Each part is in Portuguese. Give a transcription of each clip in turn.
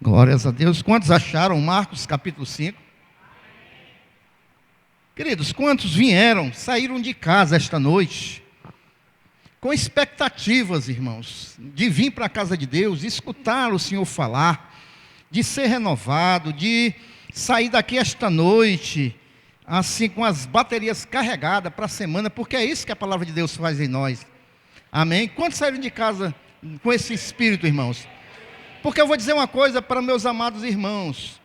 Glórias a Deus. Quantos acharam Marcos capítulo 5? Queridos, quantos saíram de casa esta noite, com expectativas, irmãos, de vir para a casa de Deus, de escutar o Senhor falar, de ser renovado, de sair daqui esta noite, assim, com as baterias carregadas para a semana, porque é isso que a palavra de Deus faz em nós. Amém? Quantos saíram de casa com esse espírito, irmãos? Porque eu vou dizer uma coisa para meus amados irmãos.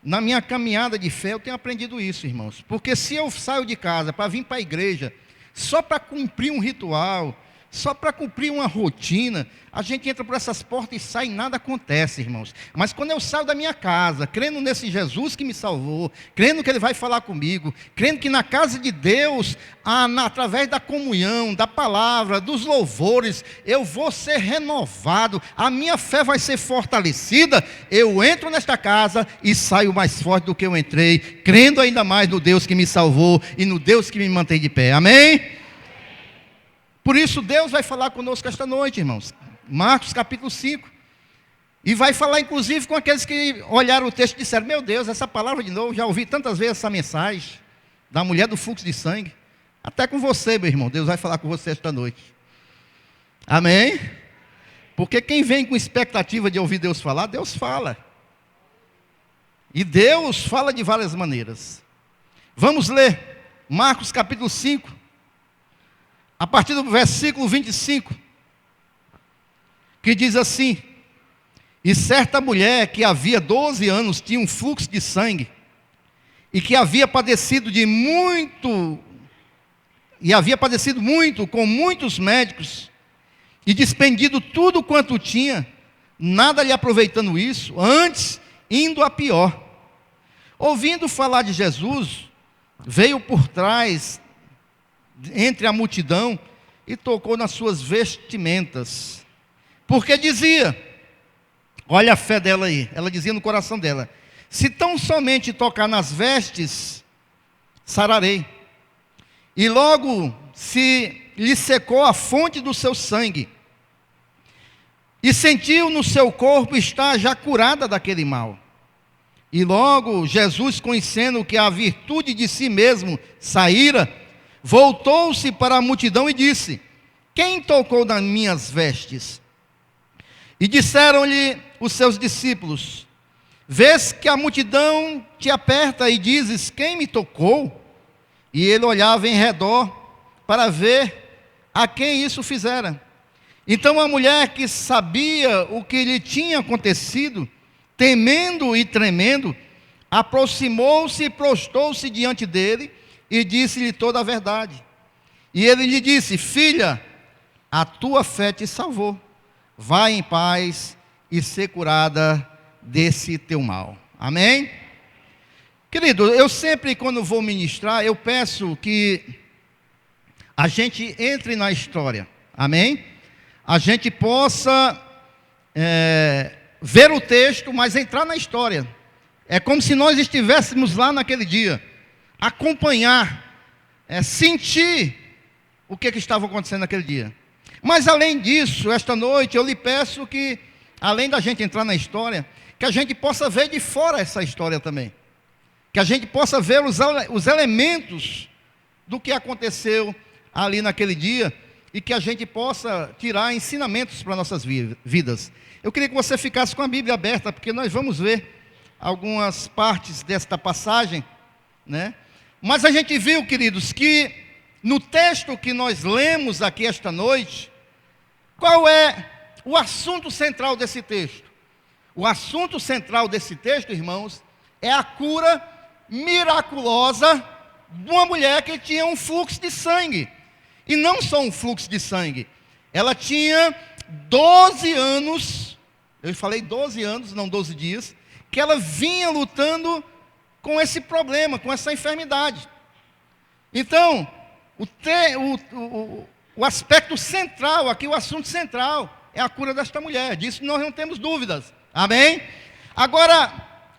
Na minha caminhada de fé eu tenho aprendido isso, irmãos. Porque se eu saio de casa para vir para a igreja, só para cumprir um ritual, só para cumprir uma rotina, a gente entra por essas portas e sai e nada acontece, irmãos. Mas quando eu saio da minha casa, crendo nesse Jesus que me salvou, crendo que Ele vai falar comigo, crendo que na casa de Deus, através da comunhão, da palavra, dos louvores, eu vou ser renovado, a minha fé vai ser fortalecida, eu entro nesta casa e saio mais forte do que eu entrei, crendo ainda mais no Deus que me salvou e no Deus que me mantém de pé. Amém? Por isso Deus vai falar conosco esta noite, irmãos. Marcos capítulo 5. E vai falar inclusive com aqueles que olharam o texto e disseram: meu Deus, essa palavra de novo, já ouvi tantas vezes essa mensagem da mulher do fluxo de sangue. Até com você, meu irmão, Deus vai falar com você esta noite. Amém? Porque quem vem com expectativa de ouvir Deus falar, Deus fala. E Deus fala de várias maneiras. Vamos ler Marcos capítulo 5. A partir do versículo 25, que diz assim: e certa mulher que havia 12 anos tinha um fluxo de sangue, e que havia padecido muito com muitos médicos, e despendido tudo quanto tinha, nada lhe aproveitando isso, antes indo a pior. Ouvindo falar de Jesus, veio por trás entre a multidão e tocou nas suas vestimentas, porque dizia, olha a fé dela aí, ela dizia no coração dela: se tão somente tocar nas vestes, sararei. E logo se lhe secou a fonte do seu sangue, e sentiu no seu corpo estar já curada daquele mal. E logo Jesus, conhecendo que a virtude de si mesmo saíra, voltou-se para a multidão e disse: quem tocou nas minhas vestes? E disseram-lhe os seus discípulos: vês que a multidão te aperta e dizes: quem me tocou? E ele olhava em redor para ver a quem isso fizera. Então a mulher, que sabia o que lhe tinha acontecido, temendo e tremendo, aproximou-se e prostou-se diante dele e disse-lhe toda a verdade. E ele lhe disse: filha, a tua fé te salvou. Vai em paz e ser curada desse teu mal. Amém? Querido, eu sempre, quando vou ministrar, eu peço que a gente entre na história. Amém? A gente possa ver o texto, mas entrar na história. É como se nós estivéssemos lá naquele dia. Acompanhar, sentir o que estava acontecendo naquele dia. Mas além disso, esta noite eu lhe peço que, além da gente entrar na história, que a gente possa ver de fora essa história também. Que a gente possa ver os elementos do que aconteceu ali naquele dia e que a gente possa tirar ensinamentos para nossas vidas. Eu queria que você ficasse com a Bíblia aberta, porque nós vamos ver algumas partes desta passagem, né? Mas a gente viu, queridos, que no texto que nós lemos aqui esta noite, qual é o assunto central desse texto? O assunto central desse texto, irmãos, é a cura miraculosa de uma mulher que tinha um fluxo de sangue. E não só um fluxo de sangue, ela tinha 12 anos, eu falei 12 anos, não 12 dias, que ela vinha lutando com esse problema, com essa enfermidade. Então, o aspecto central aqui, o assunto central, é a cura desta mulher. Disso nós não temos dúvidas. Amém? Agora,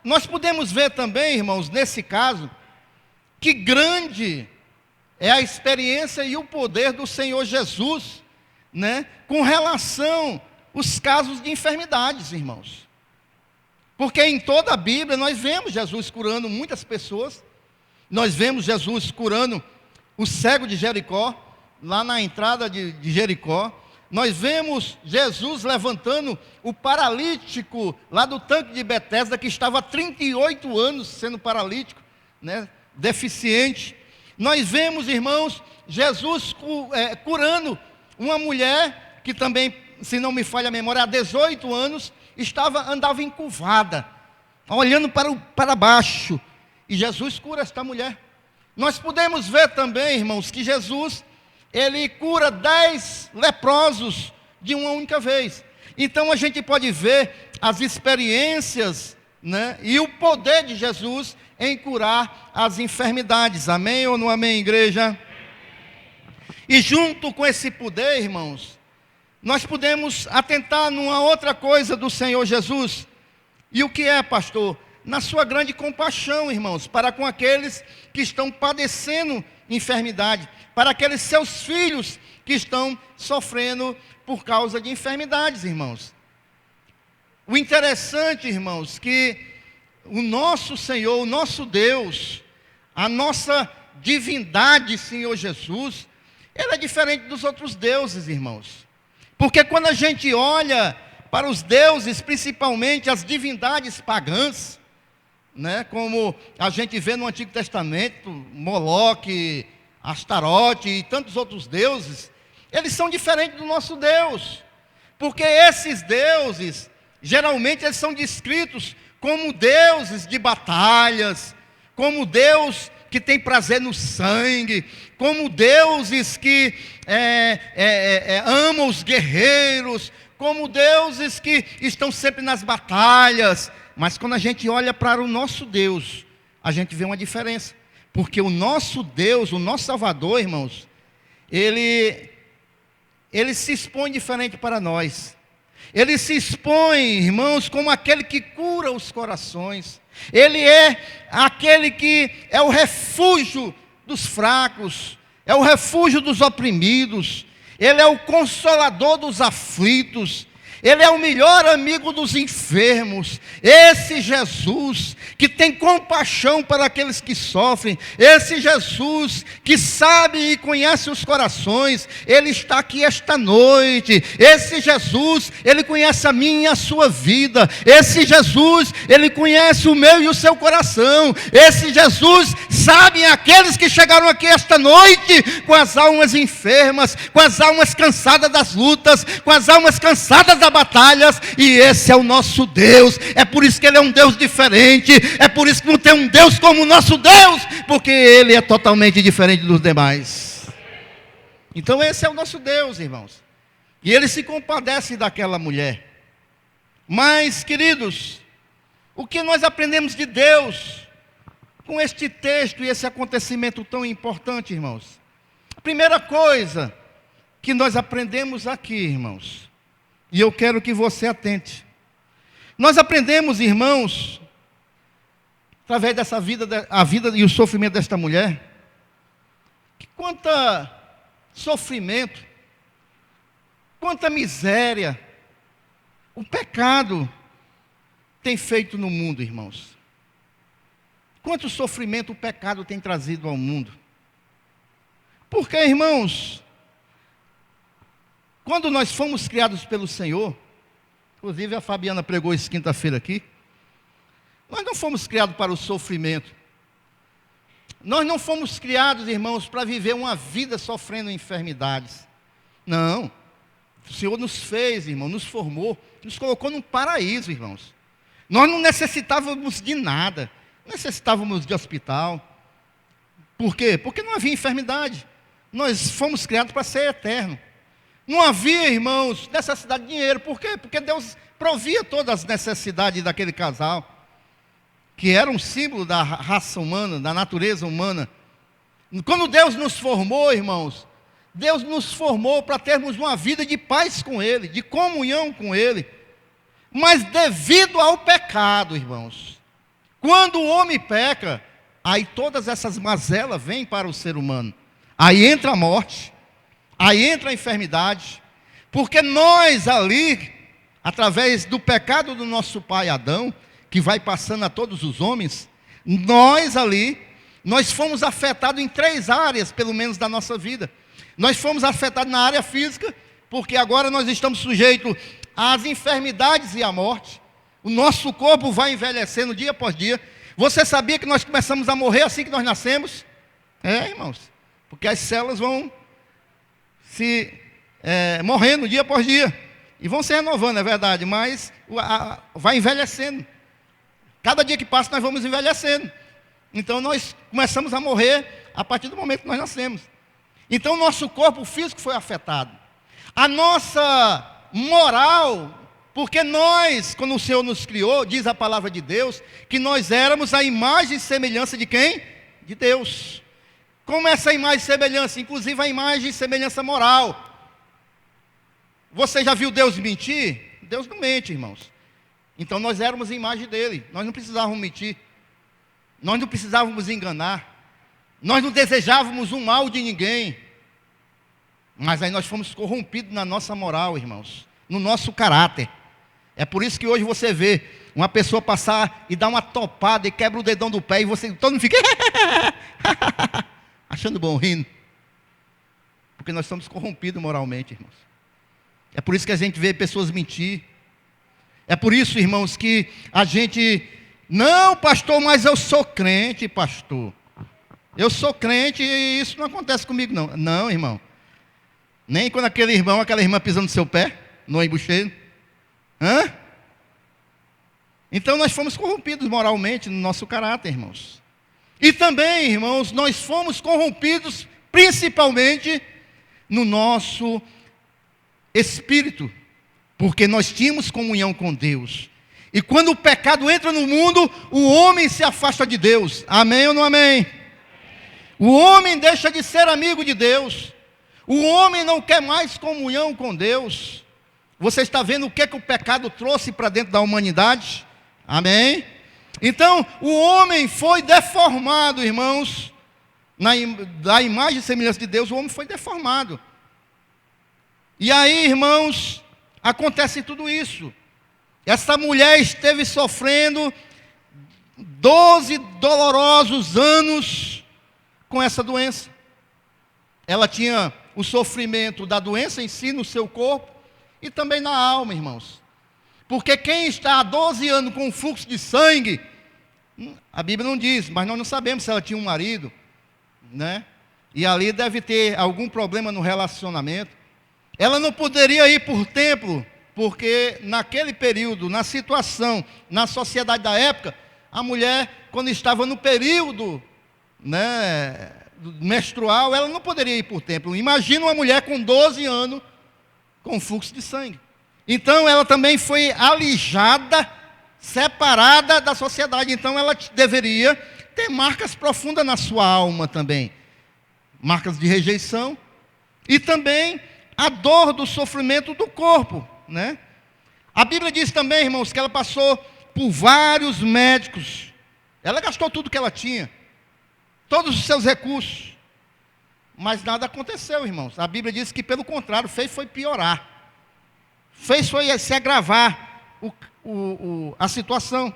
nós podemos ver também, irmãos, nesse caso, que grande é a experiência e o poder do Senhor Jesus, né, com relação aos casos de enfermidades, irmãos. Porque em toda a Bíblia nós vemos Jesus curando muitas pessoas. Nós vemos Jesus curando o cego de Jericó, lá na entrada de Jericó. Nós vemos Jesus levantando o paralítico lá do tanque de Betesda, que estava há 38 anos sendo paralítico, né, deficiente. Nós vemos, irmãos, Jesus curando uma mulher que também, se não me falha a memória, há 18 anos, andava encurvada, olhando para baixo. E Jesus cura esta mulher. Nós podemos ver também, irmãos, que Jesus, ele cura 10 leprosos de uma única vez. Então a gente pode ver as experiências, né, e o poder de Jesus em curar as enfermidades. Amém ou não amém, igreja? E junto com esse poder, irmãos, nós podemos atentar numa outra coisa do Senhor Jesus. E o que é, pastor? Na sua grande compaixão, irmãos, para com aqueles que estão padecendo enfermidade, para aqueles seus filhos que estão sofrendo por causa de enfermidades, irmãos. O interessante, irmãos, que o nosso Senhor, o nosso Deus, a nossa divindade, Senhor Jesus, Ele é diferente dos outros deuses, irmãos. Porque quando a gente olha para os deuses, principalmente as divindades pagãs, né, como a gente vê no Antigo Testamento, Moloque, Astarote e tantos outros deuses, eles são diferentes do nosso Deus. Porque esses deuses, geralmente eles são descritos como deuses de batalhas, como Deus que tem prazer no sangue, como deuses que amam os guerreiros, como deuses que estão sempre nas batalhas. Mas quando a gente olha para o nosso Deus, a gente vê uma diferença. Porque o nosso Deus, o nosso Salvador, irmãos, Ele se expõe diferente para nós. Ele se expõe, irmãos, como aquele que cura os corações. Ele é aquele que é o refúgio dos fracos, é o refúgio dos oprimidos. Ele é o consolador dos aflitos. Ele é o melhor amigo dos enfermos. Esse Jesus que tem compaixão para aqueles que sofrem, esse Jesus que sabe e conhece os corações, Ele está aqui esta noite. Esse Jesus, Ele conhece a minha e a sua vida. Esse Jesus, Ele conhece o meu e o seu coração. Esse Jesus sabe aqueles que chegaram aqui esta noite com as almas enfermas, com as almas cansadas das lutas, com as almas cansadas das batalhas. E esse é o nosso Deus. É por isso que Ele é um Deus diferente. É por isso que não tem um Deus como o nosso Deus, porque Ele é totalmente diferente dos demais. Então esse é o nosso Deus, irmãos. E Ele se compadece daquela mulher. Mas, queridos, o que nós aprendemos de Deus com este texto e esse acontecimento tão importante, irmãos? A primeira coisa que nós aprendemos aqui, irmãos, e eu quero que você atente. Nós aprendemos, irmãos, através dessa vida, a vida e o sofrimento desta mulher, que quanta sofrimento, quanta miséria o pecado tem feito no mundo, irmãos. Quanto sofrimento o pecado tem trazido ao mundo. Porque, irmãos, quando nós fomos criados pelo Senhor, inclusive a Fabiana pregou isso quinta-feira aqui, nós não fomos criados para o sofrimento. Nós não fomos criados, irmãos, para viver uma vida sofrendo enfermidades. Não. O Senhor nos fez, irmão, nos formou, nos colocou num paraíso, irmãos. Nós não necessitávamos de nada, não necessitávamos de hospital. Por quê? Porque não havia enfermidade. Nós fomos criados para ser eterno. Não havia, irmãos, necessidade de dinheiro. Por quê? Porque Deus provia todas as necessidades daquele casal, que era um símbolo da raça humana, da natureza humana. Quando Deus nos formou, irmãos, Deus nos formou para termos uma vida de paz com Ele, de comunhão com Ele. Mas devido ao pecado, irmãos, quando o homem peca, aí todas essas mazelas vêm para o ser humano. Aí entra a morte, aí entra a enfermidade, porque nós ali, através do pecado do nosso pai Adão, que vai passando a todos os homens, nós fomos afetados em 3 áreas, pelo menos, da nossa vida. Nós fomos afetados na área física, porque agora nós estamos sujeitos às enfermidades e à morte. O nosso corpo vai envelhecendo dia após dia. Você sabia que nós começamos a morrer assim que nós nascemos? Irmãos, porque as células vão se morrendo dia após dia, e vão se renovando, é verdade, mas vai envelhecendo. Cada dia que passa nós vamos envelhecendo. Então nós começamos a morrer a partir do momento que nós nascemos. Então o nosso corpo físico foi afetado. A nossa moral, porque nós, quando o Senhor nos criou, diz a palavra de Deus, que nós éramos a imagem e semelhança de quem? De Deus. Como essa imagem e semelhança? Inclusive a imagem e semelhança moral. Você já viu Deus mentir? Deus não mente, irmãos. Então nós éramos a imagem dele. Nós não precisávamos mentir. Nós não precisávamos enganar. Nós não desejávamos o mal de ninguém. Mas aí nós fomos corrompidos na nossa moral, irmãos. No nosso caráter. É por isso que hoje você vê uma pessoa passar e dar uma topada e quebra o dedão do pé e todo mundo fica achando bom, rindo. Porque nós somos corrompidos moralmente, irmãos. É por isso que a gente vê pessoas mentir. É por isso, irmãos, que a gente... Não, pastor, mas eu sou crente, pastor. Eu sou crente e isso não acontece comigo, não. Não, irmão. Nem quando aquele irmão, aquela irmã pisando no seu pé, no embucheiro. Então nós fomos corrompidos moralmente no nosso caráter, irmãos. E também, irmãos, nós fomos corrompidos principalmente no nosso espírito, porque nós tínhamos comunhão com Deus. E quando o pecado entra no mundo, o homem se afasta de Deus. Amém ou não amém? O homem deixa de ser amigo de Deus. O homem não quer mais comunhão com Deus. Você está vendo o que o pecado trouxe para dentro da humanidade? Amém? Então, o homem foi deformado, irmãos. Da imagem e semelhança de Deus, o homem foi deformado. E aí, irmãos, acontece tudo isso. Essa mulher esteve sofrendo 12 dolorosos anos com essa doença. Ela tinha o sofrimento da doença em si, no seu corpo, e também na alma, irmãos. Porque quem está há 12 anos com um fluxo de sangue, a Bíblia não diz, mas nós não sabemos se ela tinha um marido, né? E ali deve ter algum problema no relacionamento. Ela não poderia ir por templo, porque naquele período, na situação, na sociedade da época, a mulher, quando estava no período, né, menstrual, ela não poderia ir por templo. Imagina uma mulher com 12 anos com fluxo de sangue. Então ela também foi alijada, separada da sociedade. Então ela deveria ter marcas profundas na sua alma também. Marcas de rejeição. E também a dor do sofrimento do corpo, né? A Bíblia diz também, irmãos, que ela passou por vários médicos. Ela gastou tudo que ela tinha. Todos os seus recursos. Mas nada aconteceu, irmãos. A Bíblia diz que, pelo contrário, fez foi piorar. Fez foi se agravar a situação.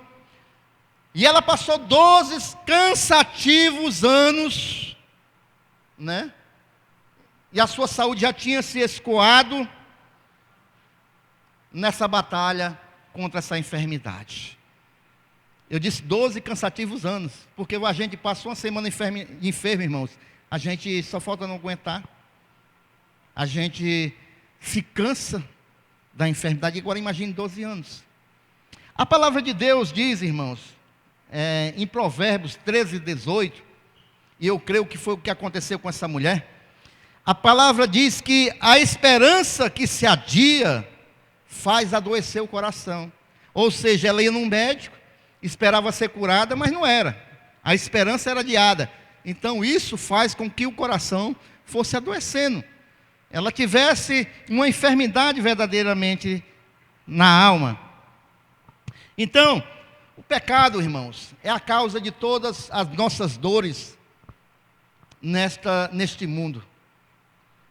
E ela passou 12 cansativos anos, né? E a sua saúde já tinha se escoado nessa batalha contra essa enfermidade. Eu disse 12 cansativos anos, porque a gente passou uma semana enfermo, irmãos. A gente só falta não aguentar. A gente se cansa da enfermidade. Agora imagine 12 anos. A palavra de Deus diz, irmãos, em Provérbios 13, 18, e eu creio que foi o que aconteceu com essa mulher. A palavra diz que a esperança que se adia faz adoecer o coração. Ou seja, ela ia num médico, esperava ser curada, mas não era. A esperança era adiada. Então isso faz com que o coração fosse adoecendo. Ela tivesse uma enfermidade verdadeiramente na alma. Então, o pecado, irmãos, é a causa de todas as nossas dores neste mundo.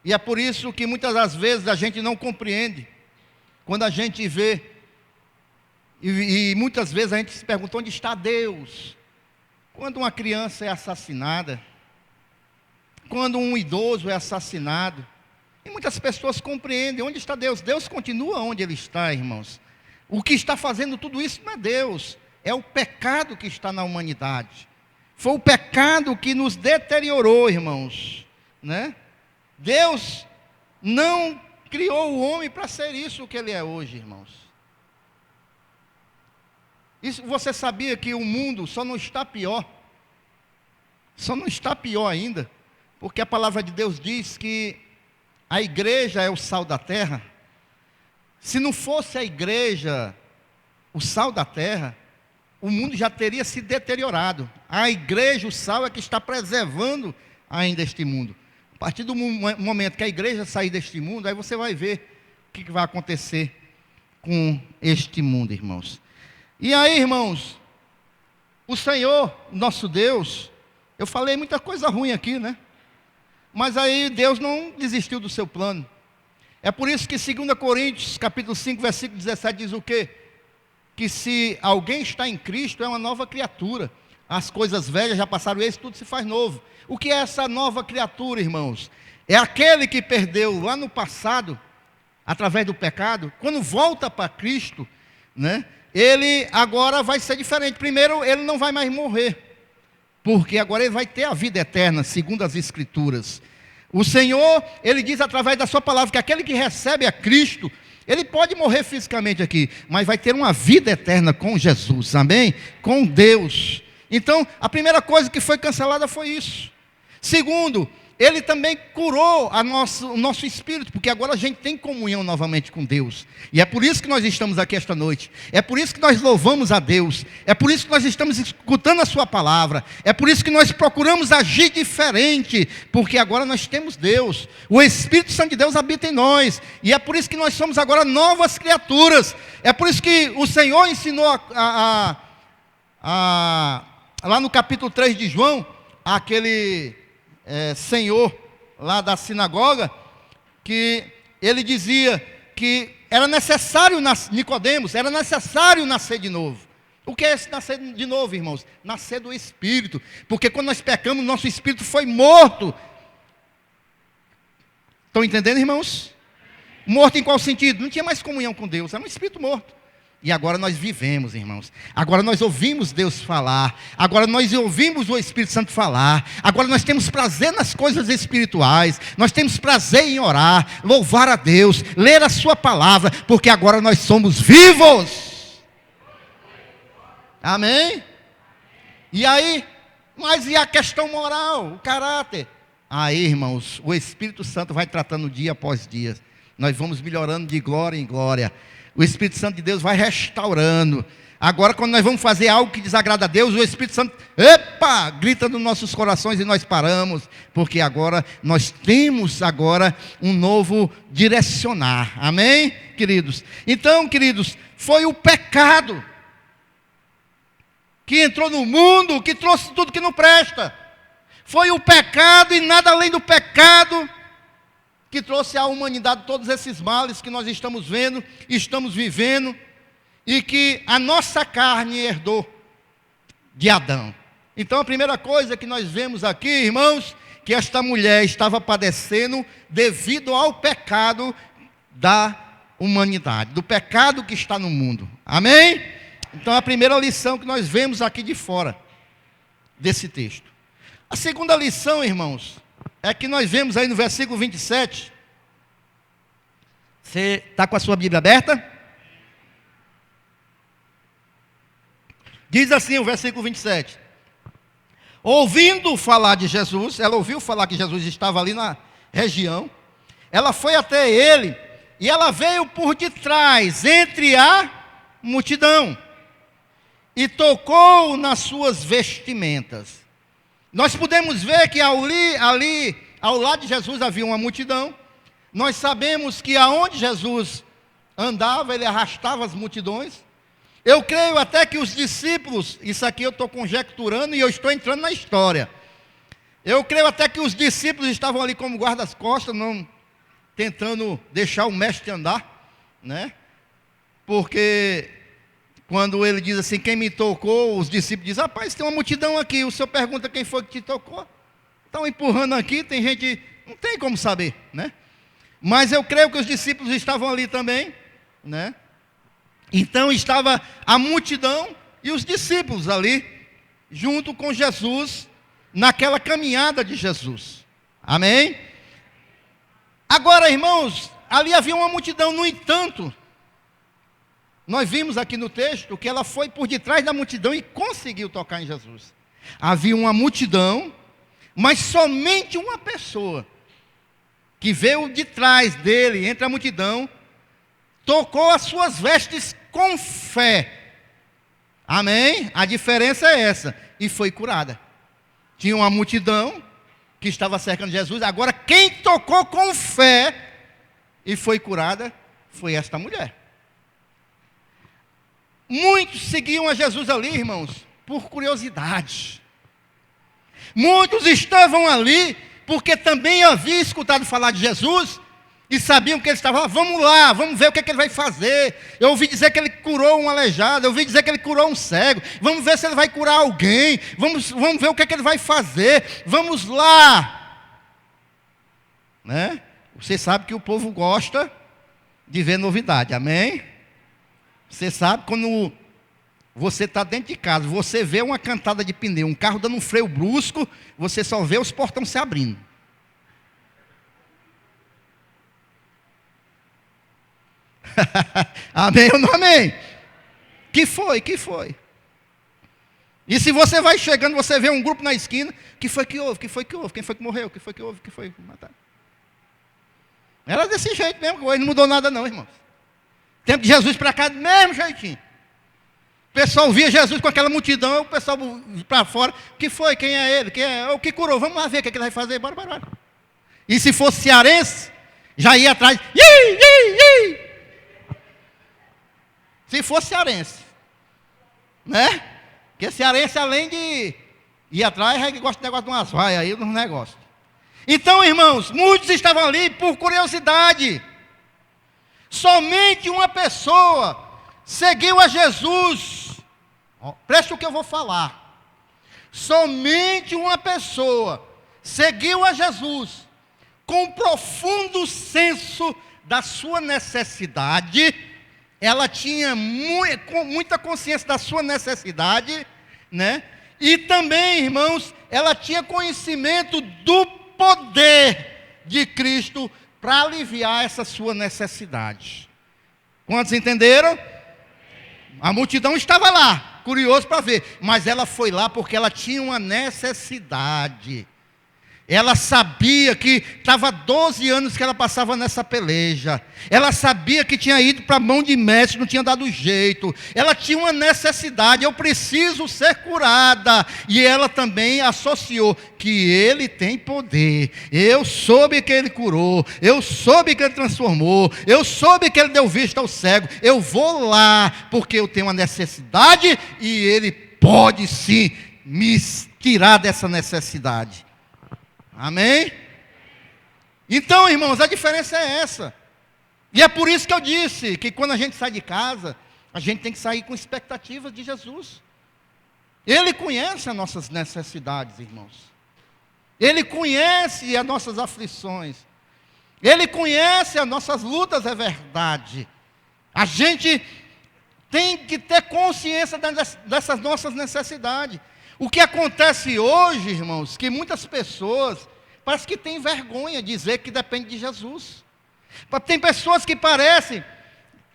E é por isso que muitas das vezes a gente não compreende. Quando a gente vê E muitas vezes a gente se pergunta: onde está Deus? Quando uma criança é assassinada, quando um idoso é assassinado, e muitas pessoas compreendem: onde está Deus? Deus continua onde Ele está, irmãos. O que está fazendo tudo isso não é Deus, é o pecado que está na humanidade. Foi o pecado que nos deteriorou, irmãos, né? Deus não criou o homem para ser isso que ele é hoje, irmãos. Você sabia que o mundo só não está pior? Só não está pior ainda, porque a palavra de Deus diz que a igreja é o sal da terra. Se não fosse a igreja o sal da terra, o mundo já teria se deteriorado. A igreja, o sal, é que está preservando ainda este mundo. A partir do momento que a igreja sair deste mundo, aí você vai ver o que vai acontecer com este mundo, irmãos. E aí, irmãos, o Senhor, nosso Deus, eu falei muita coisa ruim aqui, né? Mas aí Deus não desistiu do seu plano. É por isso que 2 Coríntios, capítulo 5, versículo 17, diz o quê? Que se alguém está em Cristo, é uma nova criatura. As coisas velhas já passaram, e tudo se faz novo. O que é essa nova criatura, irmãos? É aquele que perdeu lá no passado, através do pecado, quando volta para Cristo, né? Ele agora vai ser diferente. Primeiro, ele não vai mais morrer, porque agora ele vai ter a vida eterna, segundo as Escrituras. O Senhor, Ele diz através da sua palavra, que aquele que recebe a Cristo, ele pode morrer fisicamente aqui, mas vai ter uma vida eterna com Jesus, amém? Com Deus. Então, a primeira coisa que foi cancelada foi isso. Segundo, Ele também curou o nosso espírito, porque agora a gente tem comunhão novamente com Deus. E é por isso que nós estamos aqui esta noite. É por isso que nós louvamos a Deus. É por isso que nós estamos escutando a sua palavra. É por isso que nós procuramos agir diferente, porque agora nós temos Deus. O Espírito Santo de Deus habita em nós. E é por isso que nós somos agora novas criaturas. É por isso que o Senhor ensinou lá no capítulo 3 de João, aquele senhor lá da sinagoga, que ele dizia que era necessário, Nicodemos, era necessário nascer de novo. O que é esse nascer de novo, irmãos? Nascer do Espírito, porque quando nós pecamos, nosso Espírito foi morto. Estão entendendo, irmãos? Morto em qual sentido? Não tinha mais comunhão com Deus, era um Espírito morto. E agora nós vivemos, irmãos. Agora nós ouvimos Deus falar. Agora nós ouvimos o Espírito Santo falar. Agora nós temos prazer nas coisas espirituais. Nós temos prazer em orar, louvar a Deus, ler a sua palavra, porque agora nós somos vivos. Amém? E aí, mas e a questão moral, o caráter? Aí, irmãos, o Espírito Santo vai tratando dia após dia. Nós vamos melhorando de glória em glória. O Espírito Santo de Deus vai restaurando. Agora, quando nós vamos fazer algo que desagrada a Deus, o Espírito Santo, epa, grita nos nossos corações e nós paramos, porque agora nós temos agora um novo direcionar. Amém, queridos? Então, queridos, foi o pecado que entrou no mundo, que trouxe tudo que não presta. Foi o pecado e nada além do pecado que trouxe à humanidade todos esses males que nós estamos vendo, estamos vivendo, e que a nossa carne herdou de Adão. Então a primeira coisa que nós vemos aqui, irmãos, que esta mulher estava padecendo devido ao pecado da humanidade, do pecado que está no mundo. Amém? Então a primeira lição que nós vemos aqui de fora desse texto. A segunda lição, irmãos, é que nós vemos aí no versículo 27. Você está com a sua Bíblia aberta? Diz assim o versículo 27. Ouvindo falar de Jesus, ela ouviu falar que Jesus estava ali na região. Ela foi até ele e ela veio por detrás, entre a multidão, e tocou nas suas vestimentas. Nós podemos ver que ali, ao lado de Jesus havia uma multidão. Nós sabemos que aonde Jesus andava, ele arrastava as multidões. Eu creio até que os discípulos, isso aqui eu estou conjecturando e eu estou entrando na história. Eu creio até que os discípulos estavam ali como guardas-costas, não tentando deixar o mestre andar, né? Porque quando ele diz assim, quem me tocou, os discípulos dizem, rapaz, tem uma multidão aqui, o senhor pergunta quem foi que te tocou? Estão empurrando aqui, tem gente, não tem como saber, né? Mas eu creio que os discípulos estavam ali também, né? Então estava a multidão e os discípulos ali, junto com Jesus, naquela caminhada de Jesus. Amém? Agora, irmãos, ali havia uma multidão, no entanto, nós vimos aqui no texto que ela foi por detrás da multidão e conseguiu tocar em Jesus. Havia uma multidão, mas somente uma pessoa que veio de trás dele, entre a multidão, tocou as suas vestes com fé. Amém? A diferença é essa. E foi curada. Tinha uma multidão que estava cercando Jesus. Agora, quem tocou com fé e foi curada foi esta mulher. Muitos seguiam a Jesus ali, irmãos, por curiosidade. Muitos estavam ali porque também haviam escutado falar de Jesus e sabiam que ele estava lá. Vamos lá, vamos ver o que ele vai fazer. Eu ouvi dizer que ele curou um aleijado, eu ouvi dizer que ele curou um cego. Vamos ver se ele vai curar alguém. Vamos ver o que ele vai fazer. Vamos lá. Né? Você sabe que o povo gosta de ver novidade, amém? Você sabe, quando você está dentro de casa, você vê uma cantada de pneu, um carro dando um freio brusco, você só vê os portões se abrindo. Amém ou não amém? Que foi? E se você vai chegando, você vê um grupo na esquina, que foi que houve? Quem foi que morreu? Que foi que houve? Que foi que mataram? Era desse jeito mesmo, não mudou nada não, irmãos. Tempo de Jesus para cá, do mesmo jeitinho. O pessoal via Jesus com aquela multidão, o pessoal para fora, o que foi? Quem é ele? Quem é? O que curou? Vamos lá ver o que ele vai fazer, bora. E se fosse cearense, já ia atrás, Se fosse cearense, né? Porque cearense, além de ir atrás, gosta de negócio de umas vaias aí, uns negócios. Então, irmãos, muitos estavam ali por curiosidade. Somente uma pessoa seguiu a Jesus. Preste o que eu vou falar. Somente uma pessoa seguiu a Jesus com profundo senso da sua necessidade. Ela tinha muita consciência da sua necessidade, né? E também, irmãos, ela tinha conhecimento do poder de Cristo para aliviar essa sua necessidade. Quantos entenderam? A multidão estava lá, curioso para ver, mas ela foi lá porque ela tinha uma necessidade. Ela sabia que estava 12 anos que ela passava nessa peleja. Ela sabia que tinha ido para a mão de mestre, não tinha dado jeito. Ela tinha uma necessidade, eu preciso ser curada. E ela também associou que ele tem poder. Eu soube que ele curou, eu soube que ele transformou, eu soube que ele deu vista ao cego. Eu vou lá porque eu tenho uma necessidade e ele pode sim me tirar dessa necessidade. Amém? Então, irmãos, a diferença é essa. E é por isso que eu disse que quando a gente sai de casa, a gente tem que sair com expectativas de Jesus. Ele conhece as nossas necessidades, irmãos. Ele conhece as nossas aflições. Ele conhece as nossas lutas, é verdade. A gente tem que ter consciência dessas nossas necessidades. O que acontece hoje, irmãos, que muitas pessoas parece que têm vergonha de dizer que depende de Jesus. Tem pessoas que parecem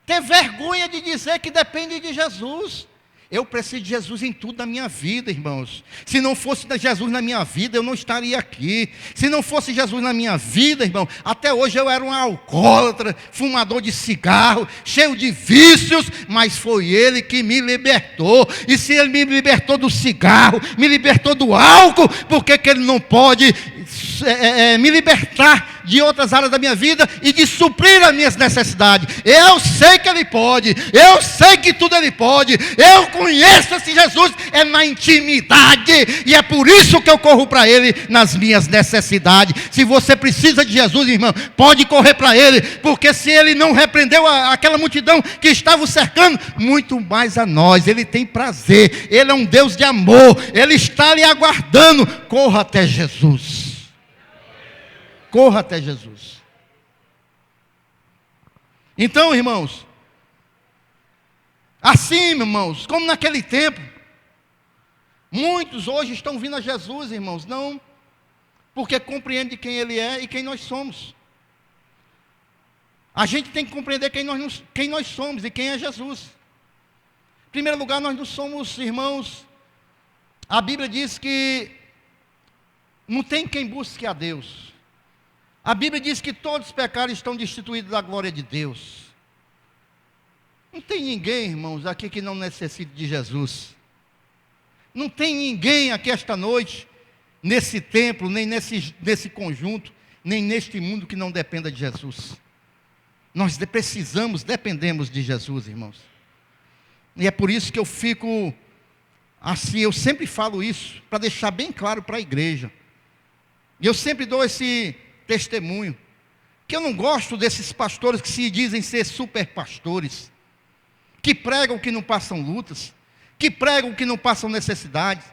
ter vergonha de dizer que depende de Jesus. Eu preciso de Jesus em tudo na minha vida, irmãos. Se não fosse Jesus na minha vida, eu não estaria aqui. Se não fosse Jesus na minha vida, irmão, até hoje eu era um alcoólatra, fumador de cigarro, cheio de vícios, mas foi Ele que me libertou. E se Ele me libertou do cigarro, me libertou do álcool, por que Ele não pode me libertar de outras áreas da minha vida e de suprir as minhas necessidades. Eu sei que Ele pode, eu sei que tudo Ele pode, eu conheço esse Jesus, é na intimidade, e é por isso que eu corro para Ele nas minhas necessidades. Se você precisa de Jesus, irmão, pode correr para Ele, porque se Ele não repreendeu aquela multidão que estava o cercando, muito mais a nós. Ele tem prazer, Ele é um Deus de amor, Ele está lhe aguardando. Corra até Jesus. Corra até Jesus. Então, irmãos, assim, irmãos, como naquele tempo, muitos hoje estão vindo a Jesus, irmãos, não porque compreendem quem Ele é e quem nós somos. A gente tem que compreender quem nós somos e quem é Jesus. Em primeiro lugar, nós não somos, irmãos, a Bíblia diz que não tem quem busque a Deus. A Bíblia diz que todos os pecados estão destituídos da glória de Deus. Não tem ninguém, irmãos, aqui que não necessite de Jesus. Não tem ninguém aqui esta noite, nesse templo, nem nesse conjunto, nem neste mundo que não dependa de Jesus. Nós dependemos de Jesus, irmãos. E é por isso que eu fico assim, eu sempre falo isso, para deixar bem claro para a igreja. E eu sempre dou esse testemunho, que eu não gosto desses pastores que se dizem ser super pastores, que pregam que não passam lutas, que pregam que não passam necessidades,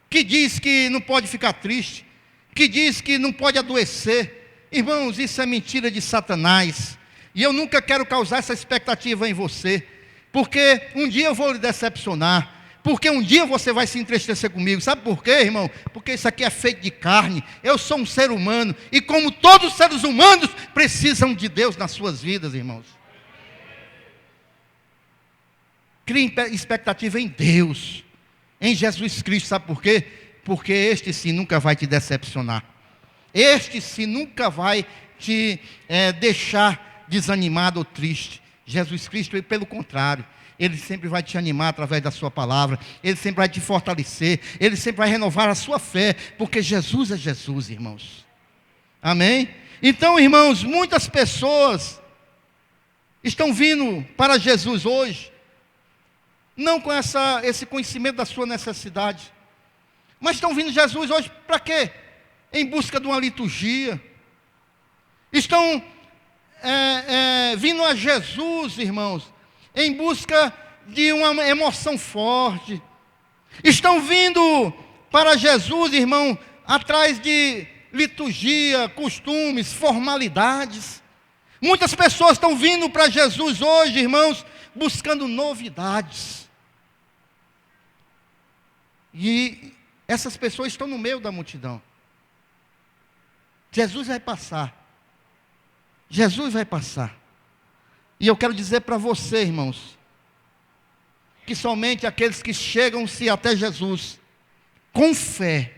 que diz que não pode ficar triste, que diz que não pode adoecer. Irmãos, isso é mentira de Satanás. E eu nunca quero causar essa expectativa em você, porque um dia eu vou lhe decepcionar, porque um dia você vai se entristecer comigo. Sabe por quê, irmão? Porque isso aqui é feito de carne. Eu sou um ser humano, e como todos os seres humanos, precisam de Deus nas suas vidas, irmãos. Crie expectativa em Deus, em Jesus Cristo. Sabe por quê? Porque este sim nunca vai te decepcionar. Este sim nunca vai te deixar desanimado ou triste. Jesus Cristo, pelo contrário, Ele sempre vai te animar através da sua palavra, Ele sempre vai te fortalecer, Ele sempre vai renovar a sua fé, porque Jesus é Jesus, irmãos. Amém? Então, irmãos, muitas pessoas estão vindo para Jesus hoje, não com esse conhecimento da sua necessidade, mas estão vindo a Jesus hoje para quê? Em busca de uma liturgia. Estão vindo a Jesus, irmãos, em busca de uma emoção forte. Estão vindo para Jesus, irmão, atrás de liturgia, costumes, formalidades. Muitas pessoas estão vindo para Jesus hoje, irmãos, buscando novidades. E essas pessoas estão no meio da multidão. Jesus vai passar. Jesus vai passar. E eu quero dizer para você, irmãos, que somente aqueles que chegam-se até Jesus com fé,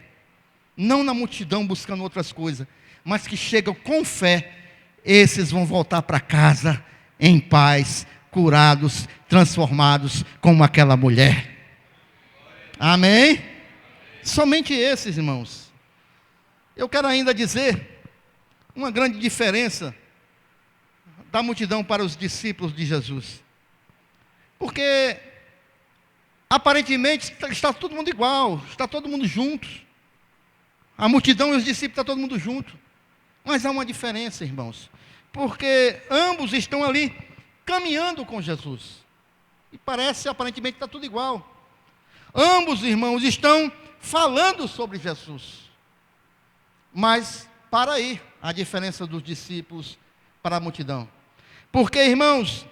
não na multidão buscando outras coisas, mas que chegam com fé, esses vão voltar para casa em paz, curados, transformados, como aquela mulher. Amém? Somente esses, irmãos. Eu quero ainda dizer uma grande diferença da multidão para os discípulos de Jesus. Porque aparentemente está todo mundo igual, está todo mundo junto. A multidão e os discípulos estão todo mundo junto. Mas há uma diferença, irmãos. Porque ambos estão ali caminhando com Jesus. E parece aparentemente está tudo igual. Ambos, irmãos, estão falando sobre Jesus. Mas para aí a diferença dos discípulos para a multidão. Porque, irmãos,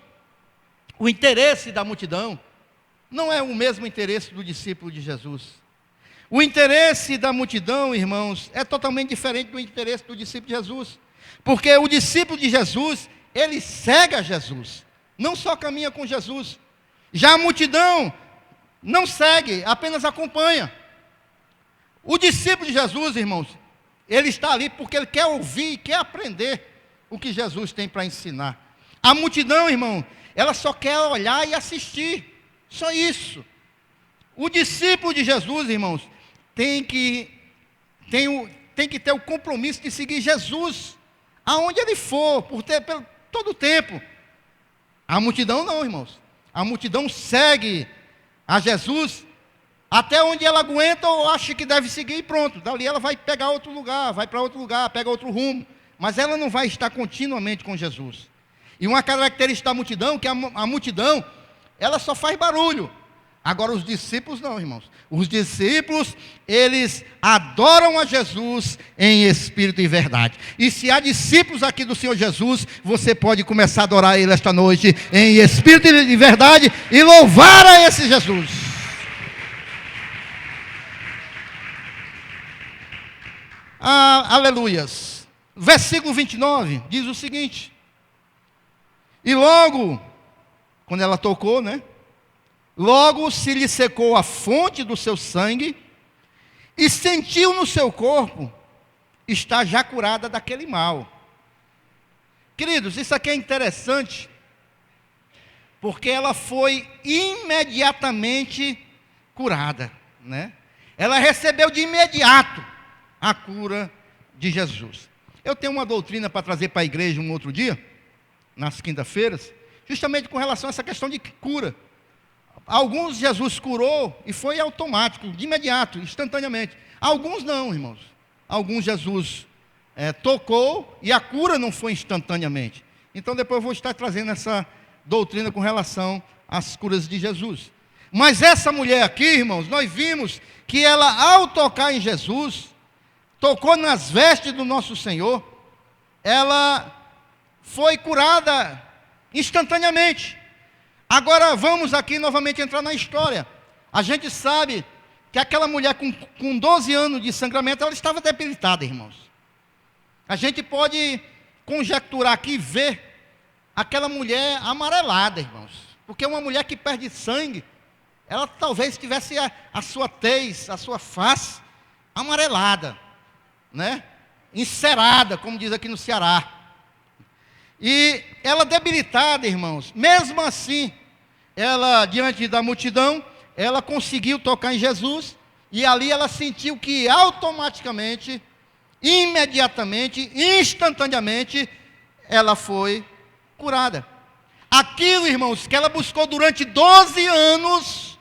o interesse da multidão não é o mesmo interesse do discípulo de Jesus. O interesse da multidão, irmãos, é totalmente diferente do interesse do discípulo de Jesus. Porque o discípulo de Jesus, ele segue a Jesus, não só caminha com Jesus. Já a multidão não segue, apenas acompanha. O discípulo de Jesus, irmãos, ele está ali porque ele quer ouvir e quer aprender o que Jesus tem para ensinar. A multidão, irmão, ela só quer olhar e assistir, só isso. O discípulo de Jesus, irmãos, tem que ter o compromisso de seguir Jesus aonde ele for, pelo todo o tempo. A multidão não, irmãos. A multidão segue a Jesus até onde ela aguenta ou acha que deve seguir e pronto. Dali ela vai pegar outro lugar, vai para outro lugar, pega outro rumo. Mas ela não vai estar continuamente com Jesus. E uma característica da multidão, que a multidão, ela só faz barulho. Agora os discípulos não, irmãos. Os discípulos, eles adoram a Jesus em espírito e verdade. E se há discípulos aqui do Senhor Jesus, você pode começar a adorar Ele esta noite em espírito e verdade e louvar a esse Jesus. Aleluias. Versículo 29 diz o seguinte: e logo, quando ela tocou, né? Logo se lhe secou a fonte do seu sangue, e sentiu no seu corpo estar já curada daquele mal. Queridos, isso aqui é interessante, porque ela foi imediatamente curada, né? Ela recebeu de imediato a cura de Jesus. Eu tenho uma doutrina para trazer para a igreja um outro dia, nas quinta-feiras, justamente com relação a essa questão de cura. Alguns Jesus curou e foi automático, de imediato, instantaneamente. Alguns não, irmãos. Alguns Jesus tocou e a cura não foi instantaneamente. Então depois eu vou estar trazendo essa doutrina com relação às curas de Jesus. Mas essa mulher aqui, irmãos, nós vimos que ela, ao tocar em Jesus, tocou nas vestes do nosso Senhor, ela foi curada instantaneamente. Agora vamos aqui novamente entrar na história. A gente sabe que aquela mulher com 12 anos de sangramento, ela estava debilitada, irmãos. A gente pode conjecturar aqui e ver aquela mulher amarelada, irmãos. Porque uma mulher que perde sangue, ela talvez tivesse a sua tez, a sua face amarelada, né? Encerada, como diz aqui no Ceará. E ela debilitada, irmãos, mesmo assim, ela, diante da multidão, ela conseguiu tocar em Jesus, e ali ela sentiu que automaticamente, imediatamente, instantaneamente, ela foi curada. Aquilo, irmãos, que ela buscou durante 12 anos,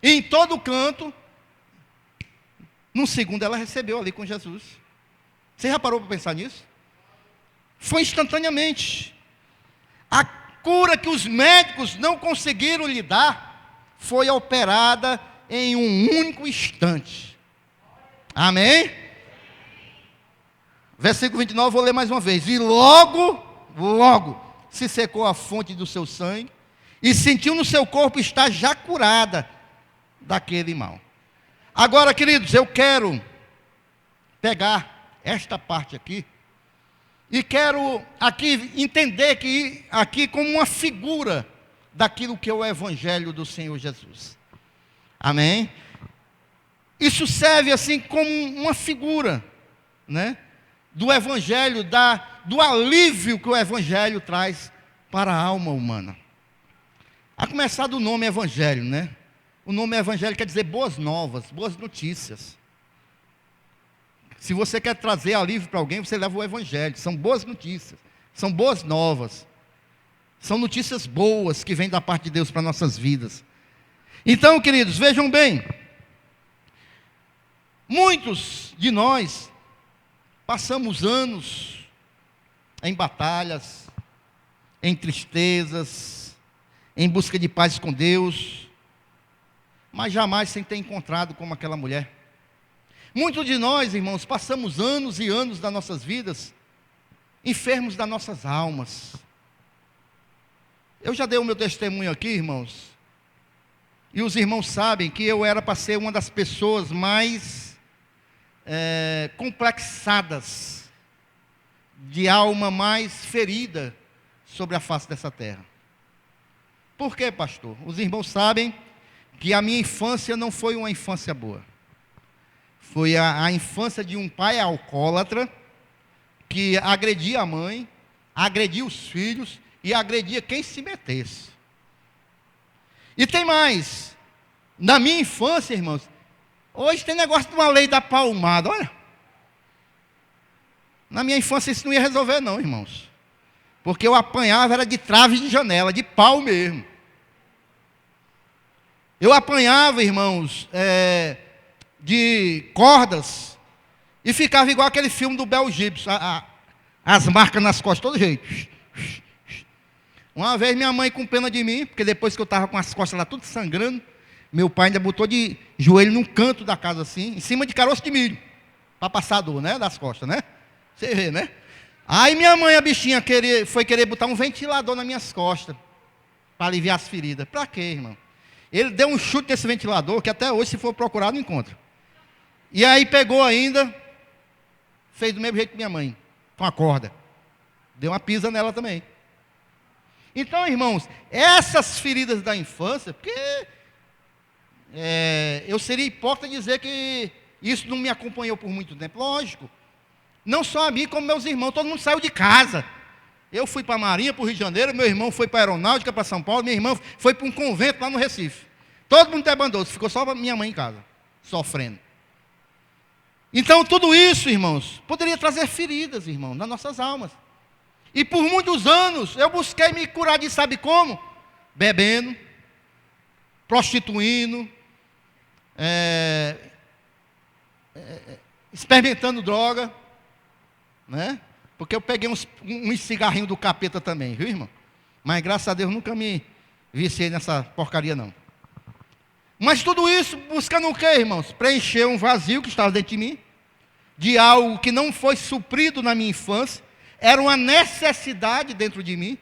em todo canto, num segundo ela recebeu ali com Jesus. Você já parou para pensar nisso? Foi instantaneamente. A cura que os médicos não conseguiram lhe dar foi operada em um único instante. Amém? Versículo 29, vou ler mais uma vez. E logo se secou a fonte do seu sangue, e sentiu no seu corpo estar já curada daquele mal. Agora, queridos, eu quero pegar esta parte aqui, e quero aqui entender que aqui como uma figura daquilo que é o Evangelho do Senhor Jesus. Amém? Isso serve assim como uma figura, né? Do Evangelho, do alívio que o Evangelho traz para a alma humana. A começar do nome Evangelho, né? O nome Evangelho quer dizer boas novas, boas notícias. Se você quer trazer alívio para alguém, você leva o Evangelho. São boas notícias, são boas novas. São notícias boas que vêm da parte de Deus para nossas vidas. Então, queridos, vejam bem. Muitos de nós passamos anos em batalhas, em tristezas, em busca de paz com Deus, mas jamais sem ter encontrado como aquela mulher. Muitos de nós, irmãos, passamos anos e anos das nossas vidas enfermos das nossas almas. Eu já dei o meu testemunho aqui, irmãos, e os irmãos sabem que eu era para ser uma das pessoas mais complexadas, de alma mais ferida sobre a face dessa terra. Por quê, pastor? Os irmãos sabem que a minha infância não foi uma infância boa. Foi a infância de um pai alcoólatra, que agredia a mãe, agredia os filhos e agredia quem se metesse. E tem mais. Na minha infância, irmãos, hoje tem negócio de uma lei da palmada, olha. Na minha infância isso não ia resolver não, irmãos. Porque eu apanhava, era de trave de janela, de pau mesmo. Eu apanhava, irmãos, de cordas, e ficava igual aquele filme do Mel Gibson, as marcas nas costas, todo jeito. Uma vez minha mãe com pena de mim, porque depois que eu estava com as costas lá tudo sangrando, meu pai ainda botou de joelho num canto da casa assim, em cima de caroço de milho, para passar a dor, né, das costas, né? Você vê, né? Aí minha mãe, a bichinha, foi querer botar um ventilador nas minhas costas, para aliviar as feridas. Para quê, irmão? Ele deu um chute nesse ventilador, que até hoje, se for procurar, não encontra. E aí pegou ainda, fez do mesmo jeito que minha mãe, com a corda. Deu uma pisa nela também. Então, irmãos, essas feridas da infância, porque eu seria hipócrita dizer que isso não me acompanhou por muito tempo. Lógico, não só a mim, como meus irmãos, todo mundo saiu de casa. Eu fui para a Marinha, para o Rio de Janeiro, meu irmão foi para a Aeronáutica, para São Paulo, minha irmã foi para um convento lá no Recife. Todo mundo abandonou, ficou só minha mãe em casa, sofrendo. Então, tudo isso, irmãos, poderia trazer feridas, irmão, nas nossas almas. E por muitos anos, eu busquei me curar de sabe como? Bebendo, prostituindo, experimentando droga, né? Porque eu peguei uns cigarrinhos do capeta também, viu, irmão? Mas graças a Deus nunca me viciei nessa porcaria, não. Mas tudo isso buscando o quê, irmãos? Preencher um vazio que estava dentro de mim, de algo que não foi suprido na minha infância, era uma necessidade dentro de mim,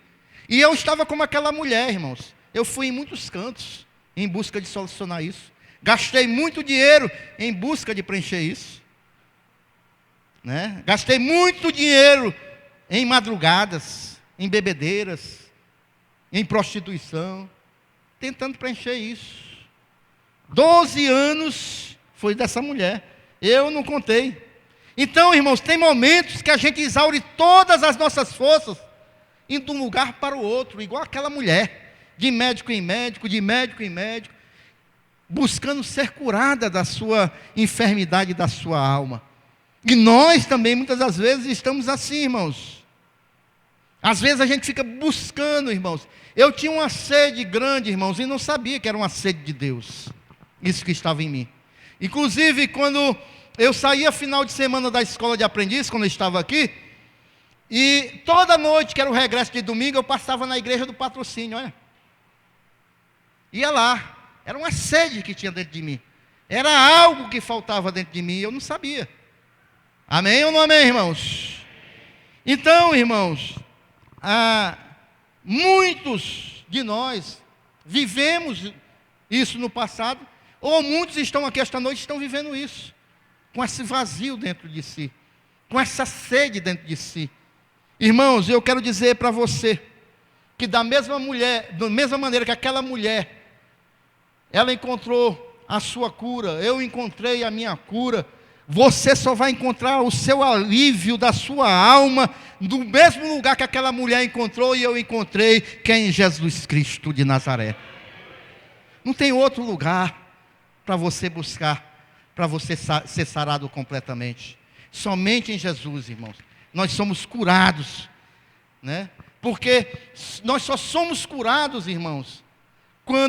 e eu estava como aquela mulher, irmãos. Eu fui em muitos cantos em busca de solucionar isso. Gastei muito dinheiro em busca de preencher isso. Né? Gastei muito dinheiro em madrugadas, em bebedeiras, em prostituição, tentando preencher isso. 12 anos foi dessa mulher. Eu não contei. Então, irmãos, tem momentos que a gente exaure todas as nossas forças, indo de um lugar para o outro, igual aquela mulher, de médico em médico, de médico em médico, buscando ser curada da sua enfermidade, da sua alma. E nós também, muitas das vezes, estamos assim, irmãos. Às vezes a gente fica buscando, irmãos. Eu tinha uma sede grande, irmãos, e não sabia que era uma sede de Deus. Isso que estava em mim. Inclusive, quando eu saía final de semana da escola de aprendiz, quando eu estava aqui, e toda noite, que era o regresso de domingo, eu passava na igreja do Patrocínio, olha. Ia lá. Era uma sede que tinha dentro de mim. Era algo que faltava dentro de mim e eu não sabia. Amém ou não amém, irmãos? Então, irmãos, muitos de nós vivemos isso no passado, ou muitos estão aqui esta noite, estão vivendo isso, com esse vazio dentro de si, com essa sede dentro de si. Irmãos, eu quero dizer para você, que da mesma maneira que aquela mulher, ela encontrou a sua cura, eu encontrei a minha cura, você só vai encontrar o seu alívio da sua alma, no mesmo lugar que aquela mulher encontrou e eu encontrei, que é em Jesus Cristo de Nazaré. Não tem outro lugar para você buscar, para você ser sarado completamente. Somente em Jesus, irmãos. Nós somos curados, né? Porque nós só somos curados, irmãos,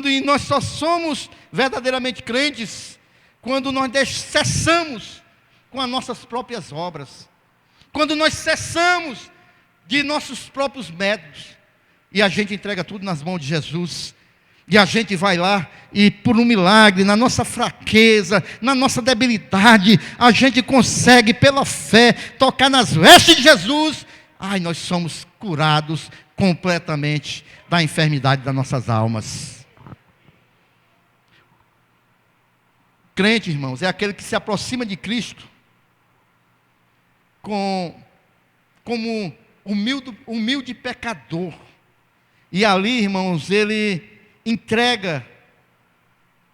e nós só somos verdadeiramente crentes quando nós cessamos com as nossas próprias obras, quando nós cessamos de nossos próprios métodos, e a gente entrega tudo nas mãos de Jesus, e a gente vai lá, e por um milagre, na nossa fraqueza, na nossa debilidade, a gente consegue pela fé, tocar nas vestes de Jesus, nós somos curados completamente da enfermidade das nossas almas. Crente, irmãos, é aquele que se aproxima de Cristo como humilde pecador. E ali, irmãos, ele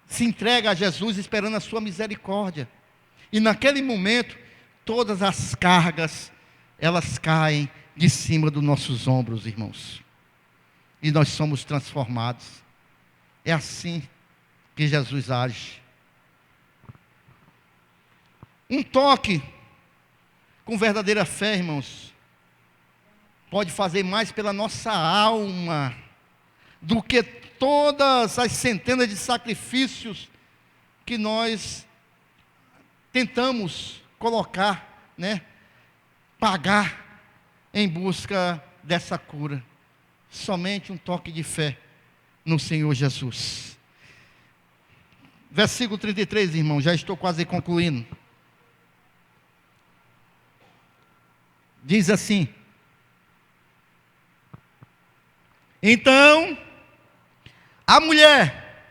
se entrega a Jesus esperando a sua misericórdia. E naquele momento, todas as cargas, elas caem de cima dos nossos ombros, irmãos. E nós somos transformados. É assim que Jesus age. Um toque, com verdadeira fé, irmãos, pode fazer mais pela nossa alma do que todas as centenas de sacrifícios que nós tentamos colocar, né, pagar em busca dessa cura. Somente um toque de fé no Senhor Jesus. Versículo 33, irmão, já estou quase concluindo. Diz assim: então, a mulher